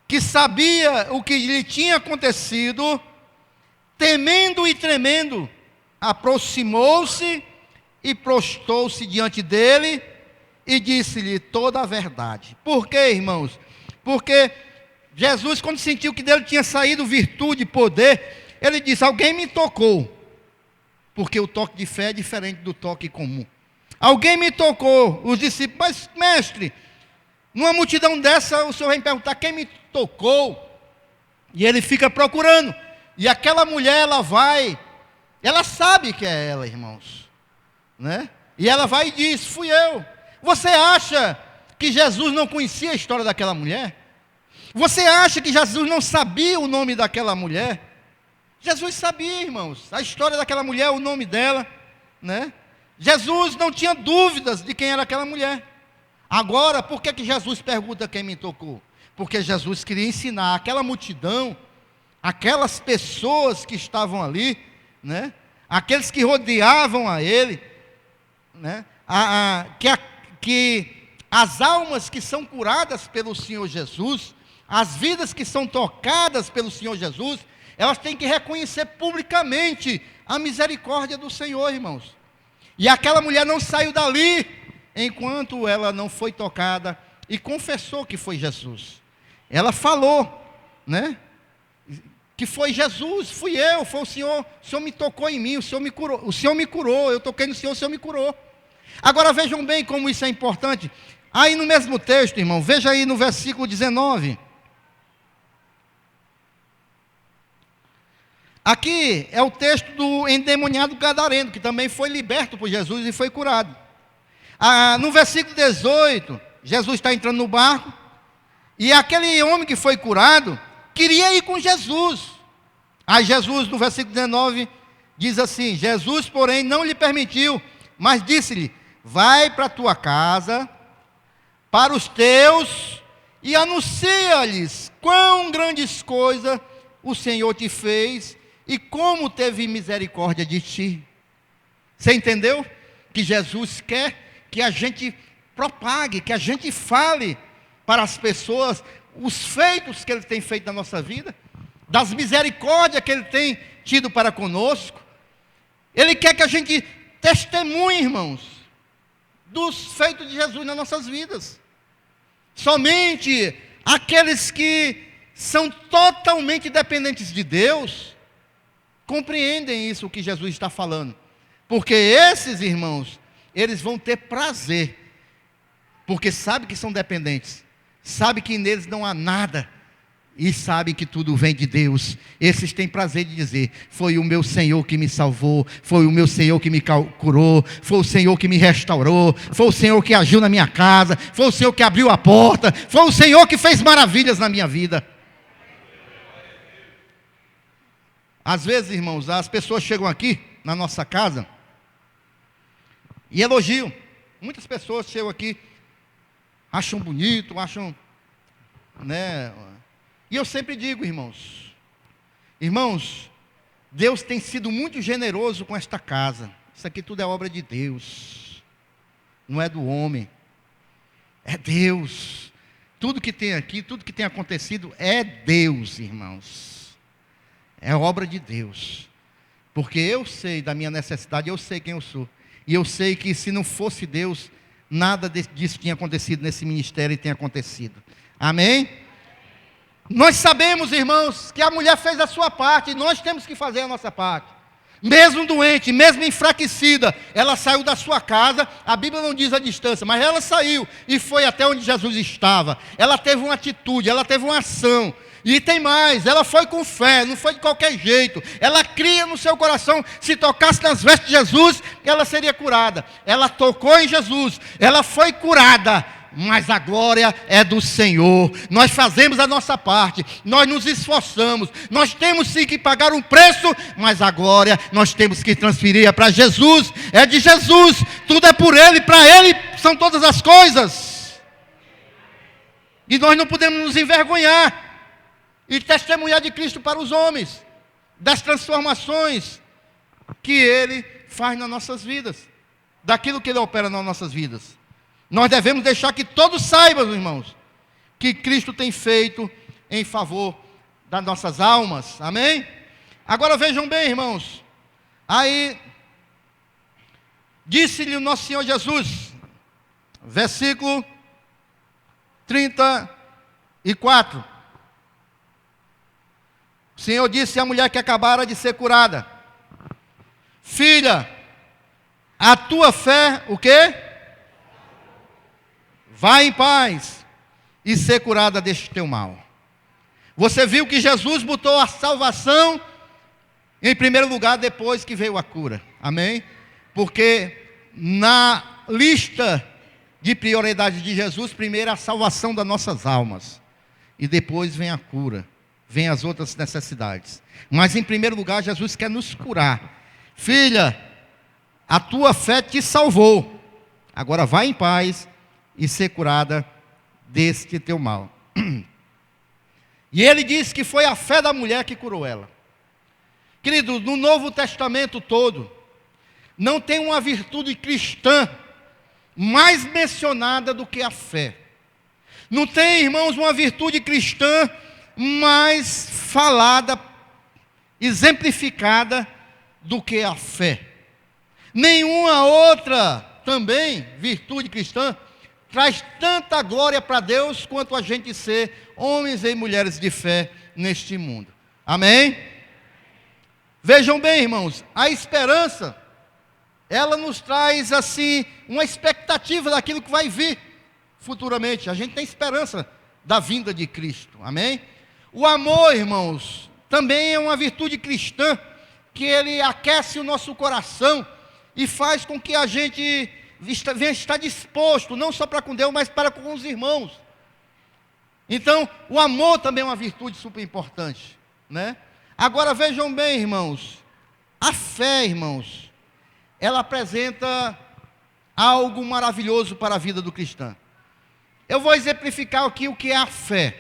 que sabia o que lhe tinha acontecido, temendo e tremendo, aproximou-se e prostou-se diante dele e disse-lhe toda a verdade. Por quê, irmãos? Porque Jesus, quando sentiu que dele tinha saído virtude e poder, ele disse: alguém me tocou. Porque o toque de fé é diferente do toque comum. Alguém me tocou. Os discípulos: mas mestre, numa multidão dessa o senhor vem perguntar quem me tocou? E ele fica procurando. E aquela mulher, ela vai, ela sabe que é ela, irmãos, né? E ela vai e diz: fui eu. Você acha que Jesus não conhecia a história daquela mulher? Você acha que Jesus não sabia o nome daquela mulher? Jesus sabia, irmãos, a história daquela mulher, o nome dela, né? Jesus não tinha dúvidas de quem era aquela mulher. Agora, por que Jesus pergunta quem me tocou? Porque Jesus queria ensinar aquela multidão, aquelas pessoas que estavam ali, né? Aqueles que rodeavam a ele, né? Que as almas que são curadas pelo Senhor Jesus, as vidas que são tocadas pelo Senhor Jesus, elas têm que reconhecer publicamente a misericórdia do Senhor, irmãos. E aquela mulher não saiu dali enquanto ela não foi tocada e confessou que foi Jesus. Ela falou, né? Que foi Jesus, fui eu, foi o Senhor me tocou em mim, o Senhor me curou, eu toquei no Senhor, o Senhor me curou. Agora vejam bem como isso é importante. Aí no mesmo texto, irmão, veja aí no versículo 19. Aqui é o texto do endemoniado gadareno, que também foi liberto por Jesus e foi curado. No versículo 18, Jesus está entrando no barco, e aquele homem que foi curado queria ir com Jesus. Aí Jesus, no versículo 19, diz assim: Jesus, porém, não lhe permitiu, mas disse-lhe: vai para a tua casa, para os teus, e anuncia-lhes quão grandes coisas o Senhor te fez, e como teve misericórdia de ti. Você entendeu? Que Jesus quer que a gente propague, que a gente fale para as pessoas os feitos que Ele tem feito na nossa vida, das misericórdias que Ele tem tido para conosco. Ele quer que a gente testemunhe, irmãos, dos feitos de Jesus nas nossas vidas. Somente aqueles que são totalmente dependentes de Deus compreendem isso que Jesus está falando. Porque esses irmãos, eles vão ter prazer, porque sabem que são dependentes, sabem que neles não há nada, e sabem que tudo vem de Deus. Esses têm prazer de dizer: foi o meu Senhor que me salvou, foi o meu Senhor que me curou, foi o Senhor que me restaurou, foi o Senhor que agiu na minha casa, foi o Senhor que abriu a porta, foi o Senhor que fez maravilhas na minha vida. Às vezes, irmãos, as pessoas chegam aqui na nossa casa e elogiam. Muitas pessoas chegam aqui, acham bonito, acham, né? E eu sempre digo, irmãos, Deus tem sido muito generoso com esta casa. Isso aqui tudo é obra de Deus, não é do homem, é Deus. Tudo que tem aqui, tudo que tem acontecido é Deus, irmãos. É obra de Deus. Porque eu sei da minha necessidade, eu sei quem eu sou. E eu sei que se não fosse Deus, nada disso tinha acontecido nesse ministério e tem acontecido. Amém? Nós sabemos, irmãos, que a mulher fez a sua parte, e nós temos que fazer a nossa parte. Mesmo doente, mesmo enfraquecida, ela saiu da sua casa. A Bíblia não diz a distância, mas ela saiu e foi até onde Jesus estava. Ela teve uma atitude, ela teve uma ação. E tem mais, ela foi com fé, não foi de qualquer jeito. Ela cria no seu coração, se tocasse nas vestes de Jesus, ela seria curada. Ela tocou em Jesus, ela foi curada. Mas a glória é do Senhor. Nós fazemos a nossa parte, nós nos esforçamos, nós temos sim que pagar um preço, mas a glória nós temos que transferir para Jesus. É de Jesus, tudo é por Ele, para Ele são todas as coisas. E nós não podemos nos envergonhar e testemunhar de Cristo para os homens, das transformações que Ele faz nas nossas vidas, daquilo que Ele opera nas nossas vidas. Nós devemos deixar que todos saibam, irmãos, que Cristo tem feito em favor das nossas almas. Amém? Agora vejam bem, irmãos. Aí, disse-lhe o nosso Senhor Jesus, versículo 34. O Senhor disse à mulher que acabara de ser curada: filha, a tua fé, o quê? Vai em paz e ser curada deste teu mal. Você viu que Jesus botou a salvação em primeiro lugar depois que veio a cura. Amém? Porque na lista de prioridade de Jesus, primeiro é a salvação das nossas almas. E depois vem a cura, vem as outras necessidades. Mas em primeiro lugar, Jesus quer nos curar. Filha, a tua fé te salvou. Agora vai em paz e ser curada deste teu mal. E ele disse que foi a fé da mulher que curou ela. Querido, no Novo Testamento todo, não tem uma virtude cristã mais mencionada do que a fé. Não tem, irmãos, uma virtude cristã mais falada, exemplificada do que a fé. Nenhuma outra também virtude cristã traz tanta glória para Deus quanto a gente ser homens e mulheres de fé neste mundo. Amém? Vejam bem, irmãos, a esperança, ela nos traz assim uma expectativa daquilo que vai vir futuramente. A gente tem esperança da vinda de Cristo. Amém? O amor, irmãos, também é uma virtude cristã que ele aquece o nosso coração e faz com que a gente venha estar disposto, não só para com Deus, mas para com os irmãos. Então, o amor também é uma virtude super importante, né? Agora vejam bem, irmãos, a fé, irmãos, ela apresenta algo maravilhoso para a vida do cristão. Eu vou exemplificar aqui o que é a fé.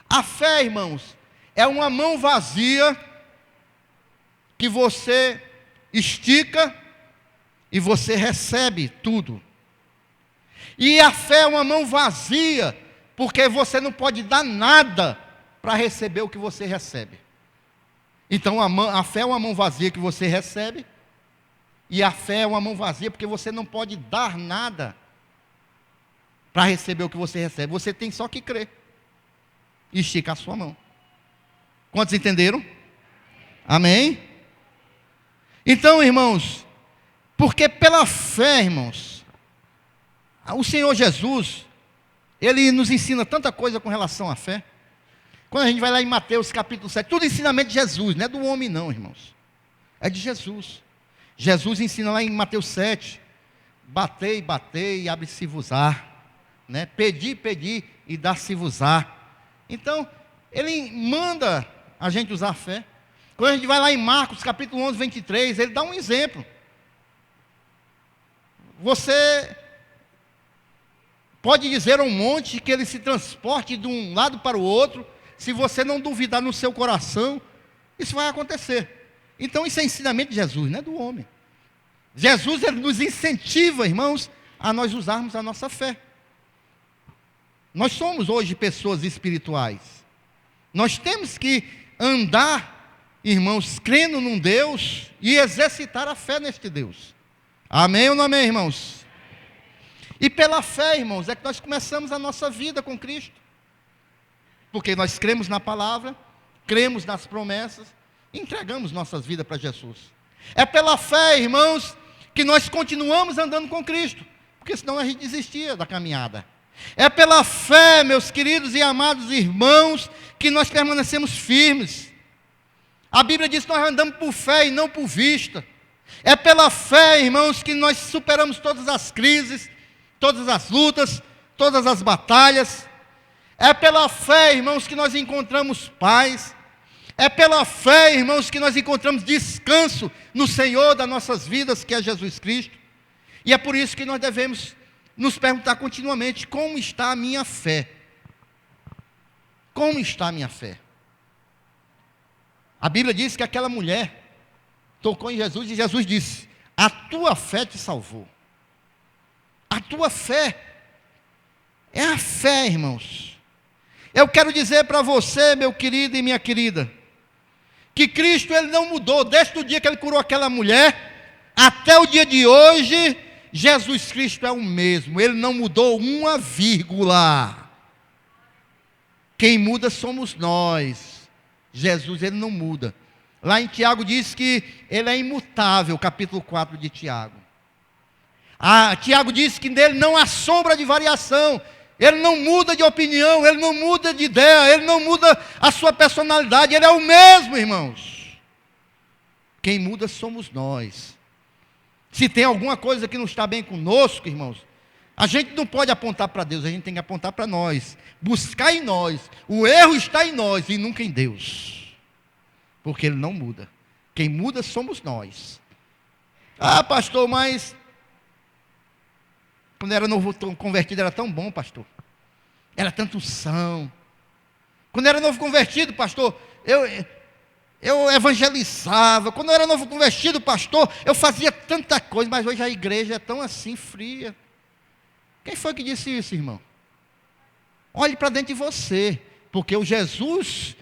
A fé, irmãos, é uma mão vazia que você estica e você recebe tudo. E a fé é uma mão vazia, porque você não pode dar nada para receber o que você recebe. Então a fé é uma mão vazia que você recebe, e a fé é uma mão vazia porque você não pode dar nada para receber o que você recebe. Você tem só que crer e esticar a sua mão. Quantos entenderam? Amém? Então, irmãos, porque pela fé, irmãos, o Senhor Jesus, Ele nos ensina tanta coisa com relação à fé. Quando a gente vai lá em Mateus capítulo 7, tudo ensinamento de Jesus, não é do homem não, irmãos. É de Jesus. Jesus ensina lá em Mateus 7, batei, batei e abre-se-vos-á, né? Pedi, pedi e dá-se-vos-á. Então, Ele manda a gente usar a fé. Quando a gente vai lá em Marcos capítulo 11, 23, Ele dá um exemplo. Você pode dizer a um monte que ele se transporte de um lado para o outro. Se você não duvidar no seu coração, isso vai acontecer. Então isso é ensinamento de Jesus, não é do homem. Jesus, ele nos incentiva, irmãos, a nós usarmos a nossa fé. Nós somos hoje pessoas espirituais. Nós temos que andar, irmãos, crendo num Deus e exercitar a fé neste Deus. Amém ou não amém, irmãos? E pela fé, irmãos, é que nós começamos a nossa vida com Cristo. Porque nós cremos na palavra, cremos nas promessas, e entregamos nossas vidas para Jesus. É pela fé, irmãos, que nós continuamos andando com Cristo. Porque senão a gente desistia da caminhada. É pela fé, meus queridos e amados irmãos, que nós permanecemos firmes. A Bíblia diz que nós andamos por fé e não por vista. É pela fé, irmãos, que nós superamos todas as crises, todas as lutas, todas as batalhas. É pela fé, irmãos, que nós encontramos paz. É pela fé, irmãos, que nós encontramos descanso no Senhor das nossas vidas, que é Jesus Cristo. E é por isso que nós devemos nos perguntar continuamente: como está a minha fé? Como está a minha fé? A Bíblia diz que aquela mulher tocou em Jesus e Jesus disse: a tua fé te salvou. A tua fé é a fé, irmãos. Eu quero dizer para você, meu querido e minha querida, que Cristo, Ele não mudou, desde o dia que Ele curou aquela mulher, até o dia de hoje. Jesus Cristo é o mesmo, Ele não mudou uma vírgula. Quem muda somos nós. Jesus, Ele não muda. Lá em Tiago diz que Ele é imutável, capítulo 4 de Tiago. Tiago diz que nele não há sombra de variação. Ele não muda de opinião, Ele não muda de ideia, Ele não muda a sua personalidade. Ele é o mesmo, irmãos. Quem muda somos nós. Se tem alguma coisa que não está bem conosco, irmãos, a gente não pode apontar para Deus, a gente tem que apontar para nós, buscar em nós. O erro está em nós e nunca em Deus, porque Ele não muda. Quem muda somos nós. Ah, pastor, mas quando era novo convertido era tão bom, pastor. Era tanta unção. Quando era novo convertido, pastor, eu evangelizava. Quando eu era novo convertido, pastor, eu fazia tanta coisa, mas hoje a igreja é tão assim, fria. Quem foi que disse isso, irmão? Olhe para dentro de você, porque o Jesus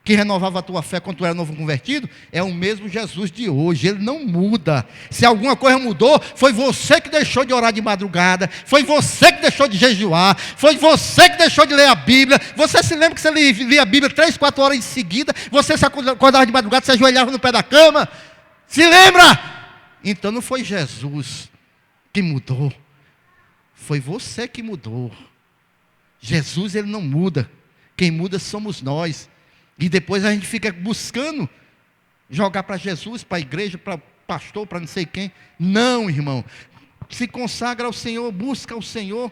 que renovava a tua fé quando tu era novo convertido, é o mesmo Jesus de hoje. Ele não muda. Se alguma coisa mudou, foi você que deixou de orar de madrugada, foi você que deixou de jejuar, foi você que deixou de ler a Bíblia. Você se lembra que você lia a Bíblia 3, 4 horas em seguida, você se acordava de madrugada, se ajoelhava no pé da cama? Se lembra? Então não foi Jesus que mudou, foi você que mudou. Jesus, Ele não muda. Quem muda somos nós. E depois a gente fica buscando jogar para Jesus, para a igreja, para pastor, para não sei quem. Não, irmão. Se consagra ao Senhor, busca o Senhor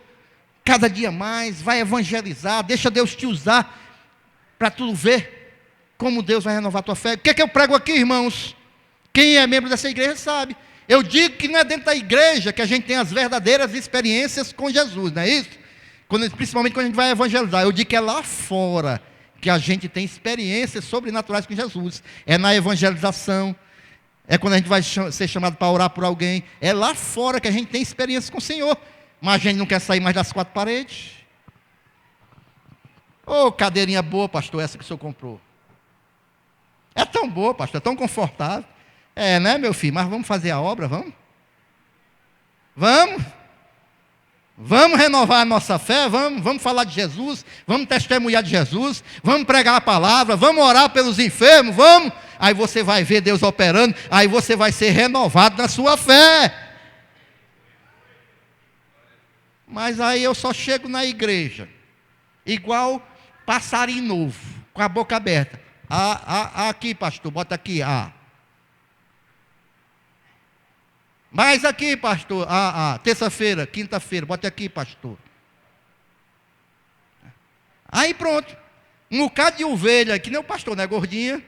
cada dia mais, vai evangelizar, deixa Deus te usar para tu ver como Deus vai renovar a tua fé. O que é que eu prego aqui, irmãos? Quem é membro dessa igreja sabe. Eu digo que não é dentro da igreja que a gente tem as verdadeiras experiências com Jesus, não é isso? Principalmente quando a gente vai evangelizar. Eu digo que é lá fora que a gente tem experiências sobrenaturais com Jesus. É na evangelização, é quando a gente vai ser chamado para orar por alguém. É lá fora que a gente tem experiências com o Senhor. Mas a gente não quer sair mais das 4 paredes. Ô, cadeirinha boa, pastor, essa que o senhor comprou. É tão boa, pastor, é tão confortável. É, né, meu filho? Mas vamos fazer a obra, vamos? Vamos? Vamos renovar a nossa fé, vamos falar de Jesus, vamos testemunhar de Jesus, vamos pregar a palavra, vamos orar pelos enfermos, vamos. Aí você vai ver Deus operando, aí você vai ser renovado na sua fé. Mas aí eu só chego na igreja, igual passarinho novo, com a boca aberta. Aqui, pastor, bota aqui, Mas aqui, pastor, terça-feira, quinta-feira, bota aqui, pastor. Aí pronto, um bocado de ovelha, que nem o pastor, né, gordinha.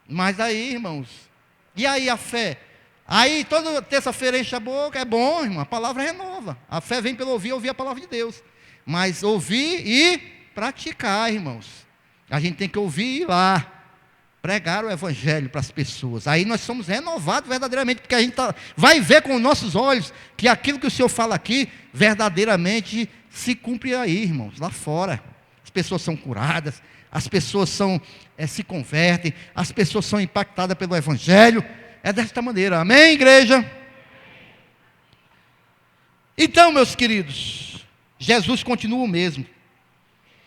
Mas aí, irmãos, e aí a fé? Aí toda terça-feira enche a boca, é bom, irmão, a palavra renova. A fé vem pelo ouvir a palavra de Deus. Mas ouvir e praticar, irmãos. A gente tem que ouvir e ir lá. Pregar o evangelho para as pessoas. Aí nós somos renovados verdadeiramente, porque a gente vai ver com os nossos olhos que aquilo que o Senhor fala aqui, verdadeiramente se cumpre aí, irmãos, lá fora. As pessoas são curadas, as pessoas se convertem, as pessoas são impactadas pelo evangelho. É desta maneira, amém, igreja? Então, meus queridos, Jesus continua o mesmo.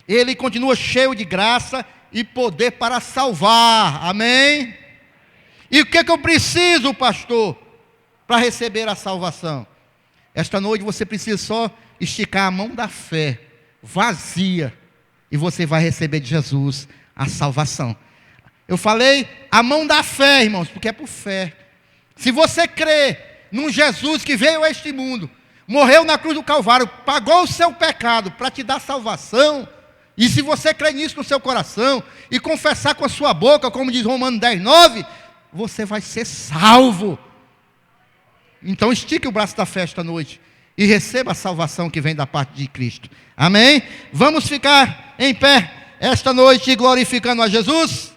Ele continua cheio de graça e poder para salvar, amém? E o que é que eu preciso, pastor, para receber a salvação? Esta noite você precisa só esticar a mão da fé, vazia, e você vai receber de Jesus a salvação. Eu falei a mão da fé, irmãos, porque é por fé. Se você crê num Jesus que veio a este mundo, morreu na cruz do Calvário, pagou o seu pecado para te dar salvação, e se você crê nisso no seu coração, e confessar com a sua boca, como diz Romanos 10:9, você vai ser salvo. Então estique o braço da fé esta noite, e receba a salvação que vem da parte de Cristo. Amém? Vamos ficar em pé esta noite glorificando a Jesus?